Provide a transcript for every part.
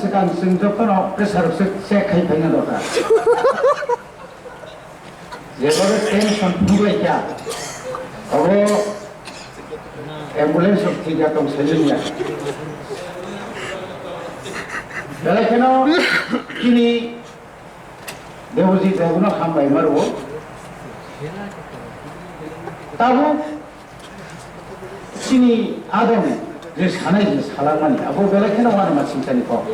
sekarang senjata no pressure saya kai pengen doa. Jadi tension dulu aja. Kalau ambulans tiga tahun saja. Kalau kena kini dewoji dewono hambai maru. Tahu kini ada ni. Jadi sana jenis halaman ni. Abu kalau kena mana macam ni kau.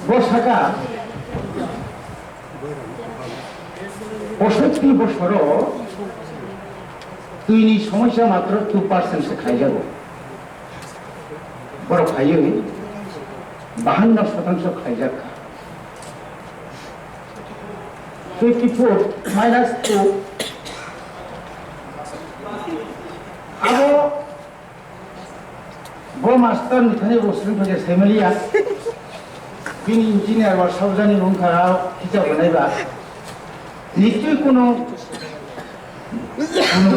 Bos agak. পঁয়ষট্টি বছরও তুই সমস্যা মাত্র 2% খাই যাব বড় খাই 52% খাই যাক 54 minus 2 আবো বো মাস্টার নিখানে বসলে ফেলে ফ্যামিলিয়া বিনি ইঞ্জিনিয়ার বা সবজানি রুমখারা হিসাব বানাইবা নিশ্চয়ই কোনো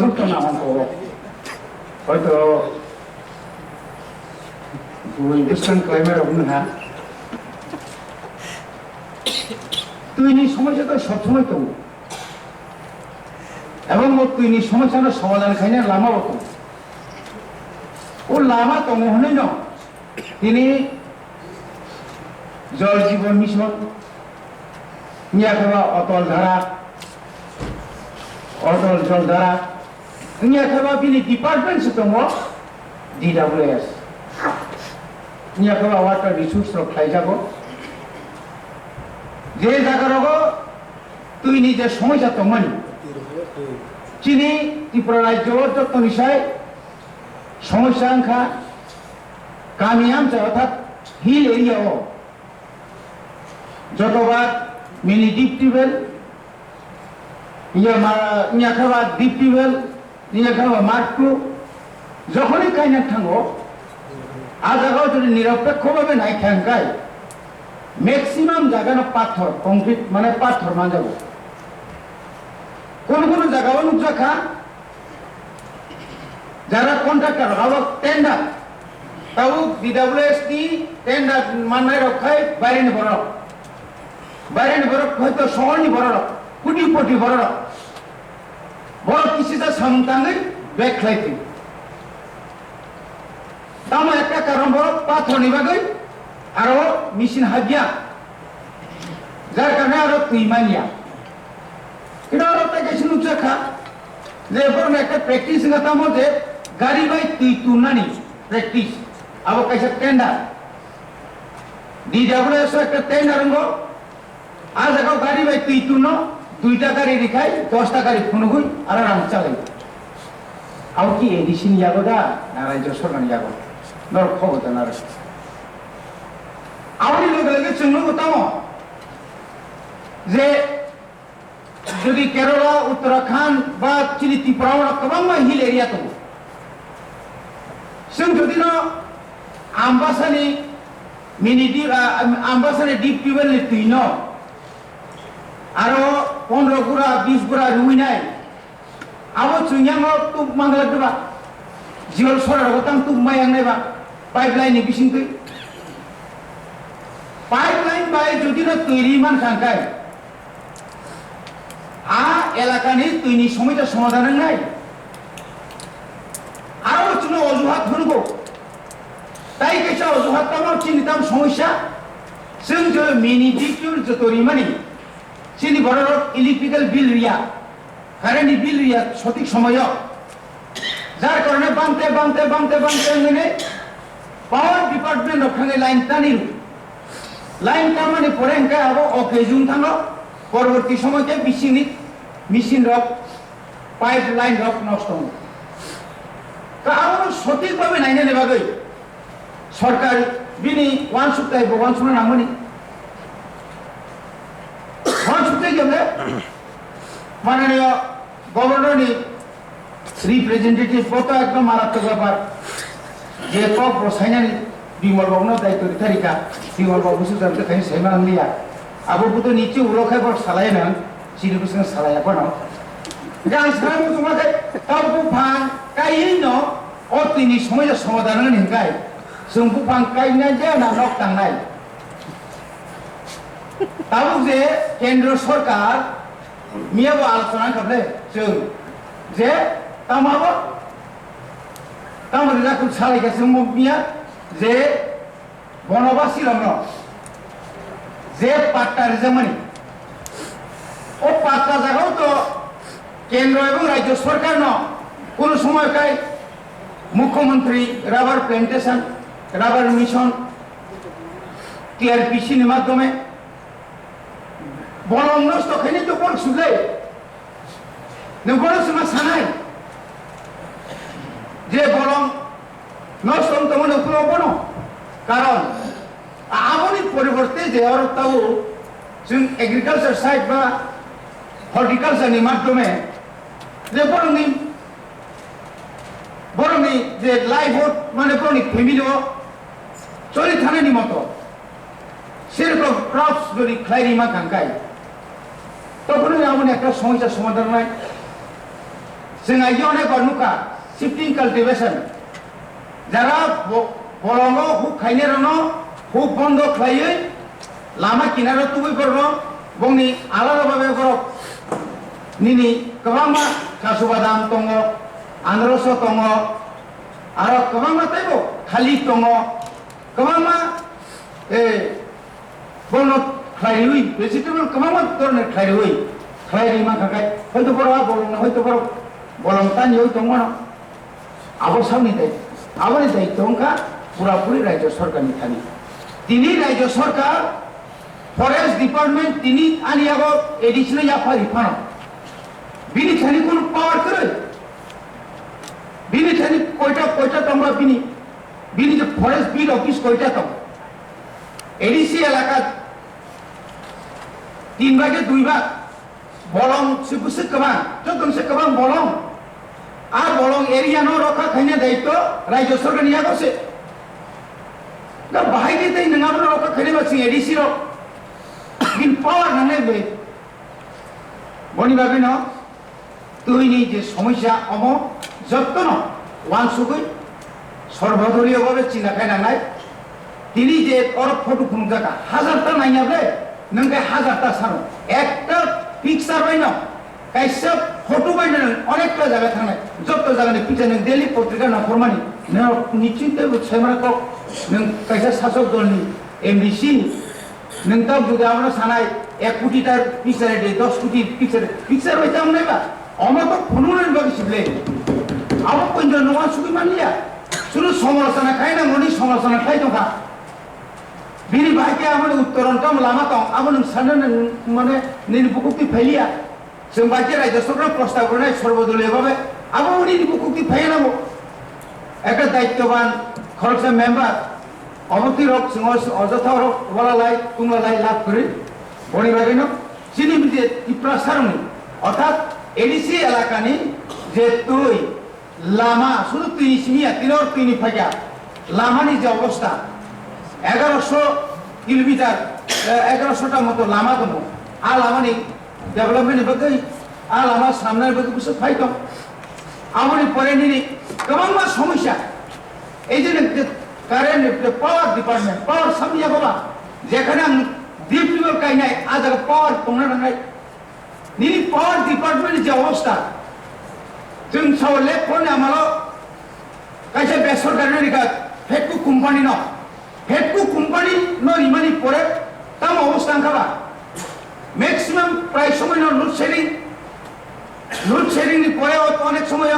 ঘটনা হতো হয়তো ওয়েস্টার্ন ক্লাইমেট হবে না তুই সমস্যা তো সবসময় তো এবং তুই সমস্যার সমাধান খাই না লামা হতো ও লামা তো মহনে ন তিনি জল জীবন মিশন নিয়ে খাওয়া অতল ধারা অটল জল ধারা নিয়ে খাওয়া বিনি ডিপার্টমেন্ট দङ DWS নিয়ে খাওয়া ওয়াটার রিসোর্স খাইজাগো যে জায়গার তুই নিজে সমস্যা দंमोन চিনি ত্রিপুরা রাজ্য যত নিশায় সমস্যা আংখা গামিয়াম অর্থাৎ হিল এরিয়াও যতবার মিনি ডিপ টিউবওয়েল ইয়া খাওয়া ডিপ টিউবওয়েল ইয়া খাওয়া মার্কটু যখনই কাইনা থাঙ্গো আ জায়গাও যদি নিরপেক্ষভাবে নাই থাঙ্গাই ম্যাক্সিমাম জায়গানো পাথর কংক্রিট মানে পাথর মানজাবো কোন কোন জায়গাও নুকজাখা যারা কন্ট্রাক্টর আবার টেন্ডার তাও DWS নি টেন্ডার মাননাই রক্ষায় বাইরেনি বড় বাইরেনি বড় হয়তো শহরনি বড় কোটি বড় বড় কিসিটা সামতাঙ্গই ব্যাক খাইতি তামা একটা কারণ বড় পাথর নিবাগই আরো মেশিন হাজিয়া যার কারণে আরো তুই মানিয়া এটা আরো তাকে শুনুচ্ছা যে এরপর একটা প্র্যাকটিস গাতাম যে গাড়ি বাই তুই তুলনানি প্র্যাকটিস আবার কাইসা টেন্ডার DWS একটা টেন্ডার আজ এখন গাড়ি বাই তুই তুলন 2টা গাড়ি রেখাই 10টা গাড়ি ফুনুগুই আর আরাম চালাই আও কি এডিশন যাবো দা না রাজ্য সরকার যাবো নর খবর না আওয়ানি লগে লগে চুন্নু গতাম যে যদি কেরালা উত্তরাখণ্ড বা চিলি ত্রিপুরা गोबां हिल एरिया दङ जों जुदि आम्बासानि मिनि आम्बासानि डिप टिउबवेल तुइ न आरो 15 गुरा 20 गुरा रुइनाय आबो चुइयाङो तुक मांगलादबा जिवल सरार गतां तुक मायांनायबा पाइपलाइन नि बिसिंतै पाइपलाइन बाय जुदि न तैरि मान खांखाय आ एलाकानि तुइनि समस्या समाधान নাই আরো চুনো অজুহাত হনগো তাই কেসা অজুহাত তামার চিনিতাম সমস্যা जों जो मिनि डिक्टिउल जतरि माने চিনি বড় ইলেকট্রিক্যাল বিল রিয়া কারেন্ট বিল রিয়া সঠিক সময় যার কারণে বানতে মানে পাওয়ার ডিপার্টমেন্ট ওখানে লাইন টানি লাইন টামানে পরে এনকা আবো অকেজুন থানো পরবর্তী সময়তে machine rock pipe line rock নষ্ট হয় কারণ সঠিকভাবে নাইনে নেবাগৈ সরকার বিনি ওয়ান সপ্তাহে ভগবান শুনে নামনি ওয়ান সপ্তাহে গেলে মাননীয় গভর্নরনি রিপ্রেজেন্টেটিভ কত একদম মারাত্মক ব্যাপার যে কক বসাইনানি বিমল বাবুর দায়িত্ব তারিখা বিমল বাবু সুজানতে খাই সেমান লিয়া আবু বুতো নিচে উলখাই বড় সালাই না সিরিবুসিং সালায়া কোন গান সারামু তোমাকে তাবু ফাং কাইই ন অতিনি সমস্যা সমাধান নিকাই जों बुफां गायनाय जाया नक थांनाय ताबुक जे केंद्र सरकार मियाबो आलोचना खालामले जों जे तामाबो तामरे जाखौ सालायगासिनो मिया जे बनबासि रमन जे पाट्टा रिजमनि ओ पाट्टा जागाव तो केंद्र एवं राज्य सरकार न কোনো সময়কাই মুখ্যমন্ত্রী রাবার প্ল্যান্টেশন রাবার মিশন টিআরপিসির মাধ্যমে বন নষ্ট খাইনি তো বন সুলে নবন সমা সানাই যে বন নষ্ট তমন উপলবন কারণ আমনি পরিবর্তে যে আর তাও जों এগ্রিকালচার সাইড বা হর্টিকালচারनि মাধ্যমে যে বরংনি যে লাইভহুড মানে বরংনি ফ্যামিলিও চলি থানানি মতো সেরকম ক্রপস যদি খাইনি মা কাঙ্কাই তখন এমন একটা সমস্যার সমাধান নাই जों আইয়ে অনেক অনুকা শিফটিং কাল্টিভেশন যারা বরঙ্গ হুক খাইনে রন হুক বন্ধ খাইয়ে লামা কিনারে তুবই করন বংনি আলাদাভাবে করক নিনি गोबां काजु बादाम दङ आनारस दङ आरो गोबां ताइबो थालिर दङ गोबां बन खाइरुइ भेजिटेबल गोबां धरনের खाइरुइ खाइरि मा थाखाय হয়তো বড় বলং হয়তো বড় বলং তানিও দङ না আবো সামনে দেয় আবরে দায়িত্ব অংকা পুরাপুরি রাজ্য সরকারনি থানি তিনি রাজ্য সরকার ফরেস্ট ডিপার্টমেন্ট তিনি আনিয়াগো এডিশনাল ইয়াফারি ফানো बिनी थानी कोन पावर करे बिनी थानी कोइटा तंबा बिनी जो फॉरेस्ट बिल ऑफिस कोइटा तम एडीसी एलाका 3 भागे 2 भाग बलং सिबुसे कबां जतनसे कबां बलং आ बलং एरिया नो रखा खाइने दायित्व राज्य सरकार निया गसे दा बाहायनि दै नङाबो रखा खाइने बासि एडीसी रो बिन पावर नने बे बनि बागे न তৈরি যে সমস্যা অম যত্ন ওয়ানসুকই সর্বদলীয়ভাবে চিনা খাই নাঙাই তিনি যে অরব ফটো খুন জায়গা হাজারটা নাইয়াবে নঙ্গে হাজারটা সানো একটা পিকচার বাইন কাইসা ফটো বাইন অনেকটা জায়গা থানায় যত জায়গায় পিকচার নং ডেলি পত্রিকা নফরমানি নং নিশ্চিন্তে সেমারা কক নং কাইসা শাসক দলনি এমবিসি নং তাও যদি আমরা সানাই 1 কোটিটার পিকচার 10 কোটি পিকচার হইতাম নাইবা অমত ফনুনের বাকি শিবলে আবো পঞ্জ নওয়া সুবি মানিয়া শুধু সমালোচনা খাই না মনি সমালোচনা খাই দোকা বিনি ভাইকে আমনে উত্তরন্তম লামাত আমন সানন মানে নির্বুকুক্তি ফাইলিয়া जों बायदि राज्य सरकार प्रस्ताव करनाय सर्वदলীয়ভাবে আবো নির্বুকুক্তি ফাইনাবো একটা দায়িত্ববান খরচা মেম্বার অবতি রক जों অযথা রক বলালাই কুমলাই লাভ করে বনি বাগিনো চিনি বিদে ইপ্রাসারনি অর্থাৎ एडीसी एलाकानि जे तुई लामा शुद्ध तुई सिमिया तिनोर तुई फाइया लामानि जे अवस्था 1100 किलोमीटर 1100टा मतो लामा दङ आ लामानि डेभलपमेन्ट बगै आ लामा सामने बगै बिसो फाइतो आमनि परेनि गोबां समस्या এই যে কারেন্ট পাওয়ার ডিপার্টমেন্ট পাওয়ার সামনে বাবা যেখানে ডিপ লেভেল কাইনাই আজ পাওয়ার তোমরা নাই নিনি পাওয়ার ডিপার্টমেন্ট যে অবস্থা जों सावले फोन आमालो कायसे बेसरकारि रिगा फेटकु कोम्पानी न रिमानि परे ताम अवस्था अंखाबा मैक्सिमाम प्राय समय न लोड शेडिंग नि परे अनेक समय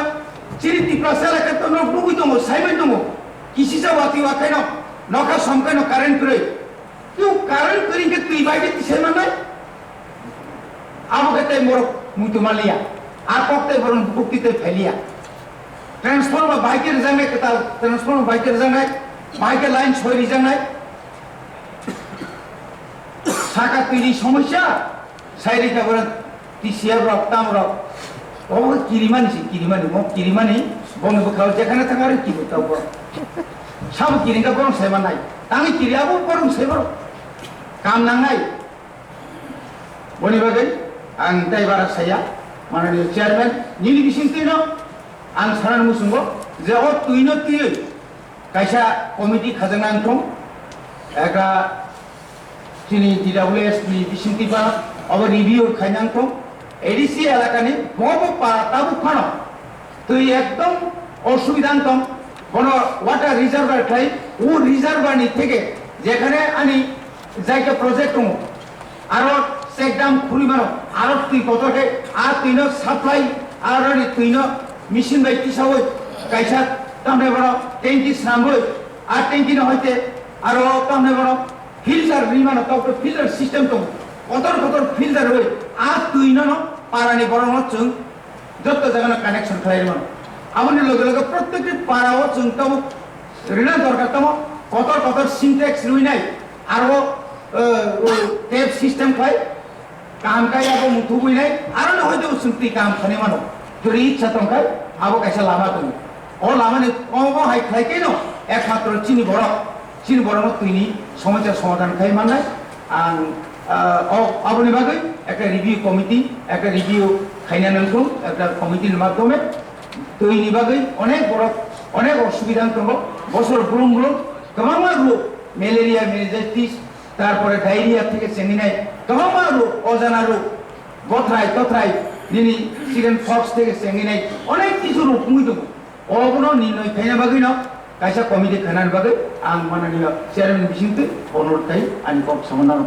चिरि तिप्रासा एलाका तो न बुबुइ दङ साइबाय दङ किसिसा वाति वाखाय न नखा समखाय न कारेन्ट करे किउ कारेन्ट करिके तुइ बायदि तिसेमानाय आमोके मोर मुतुमालिया आकते बरन बुकुक्तिते फैलिया ट्रांसफॉर्मर बाइकेर जानाय कथा ट्रांसफॉर्मर बाइकेर जानाय बाइकेर लाइन सयरि जानाय साका तैरि समस्या साइरि जाबरन टिसिया रक ताम रक ओ किरिमानि बंग बखाव जेखाने थांगार कि बताव साब किरिंगा बरन सेमानाय तांगि किरियाबो बरन सेबर काम नांनाय बनि बागै आं दायबारा साया माननीय चेयरमैन नीली बिसिंतिनो आं सारान मुसुंगो जे तुइनो तुइ kaisa komiti khajangan thong eka chini DWS ni bisintiba abo review khainang thong ADC এলাকানি বড় পাড়া তাবু খানো তুই একদম অসুবিধা তম কোন ওয়াটার রিজার্ভার খাই ও রিজার্ভারনি থেকে যেখানে আনি জায়গা প্রজেক্ট আরো চেকডাম খুলিবানো আরো তুই কতকে আর তুই সাপ্লাই আর তুই মেশিন বাই কিসাবই কাইসা তামনে বড় ট্যাঙ্কি সামবই আর ট্যাঙ্কি না হইতে আরো তামনে বড় ফিল্টার রিমানো তো ফিল্টার সিস্টেম তো কতর ফিল্টার হই আর তুই না পারানি বড় চুং যত জায়গা কানেকশন খাইর মান আমাদের লগে লগে প্রত্যেকটি পাড়াও চুং তম ঋণের দরকার তম কতর সিনটেক্স রুই নাই আরো টেপ সিস্টেম খাই কাম খাই আবো মুথু বই নাই আর না হয়তো সুন্তি কাম খানি মানো যদি ইচ্ছা তম খাই আবো কাইসা লামা তুমি ও লামানি কম হাই খাই কেন একমাত্র চিনি বড় তুইনি সমস্যার সমাধান খাই মানাই আং আবনি বাগৈ একটা রিভিউ কমিটি একটা রিভিউ খাইনা নাংগौ একটা কমিটির মাধ্যমে তৈরি বাগৈ অনেক অসুবিধা দङ বছর ব্রুম গোबां রোগ ম্যালেরিয়া মেনিঞ্জাইটিস তারপরে ডায়রিয়া থেকে চেঙ্গিনাই গোबां রোগ অজানা রোগ গথরাই দিনি চিকেন ফক্স থেকে চেঙ্গিনাই অনেক কিছু রোগ মুই দङ অবনো নির্ণয় খাইনা বাগৈ ন কাইসা কমিটি খানার বাগৈ আং মাননীয় চেয়ারম্যান বিসিংতে অনুরোধ খাই আমি কম সমাধান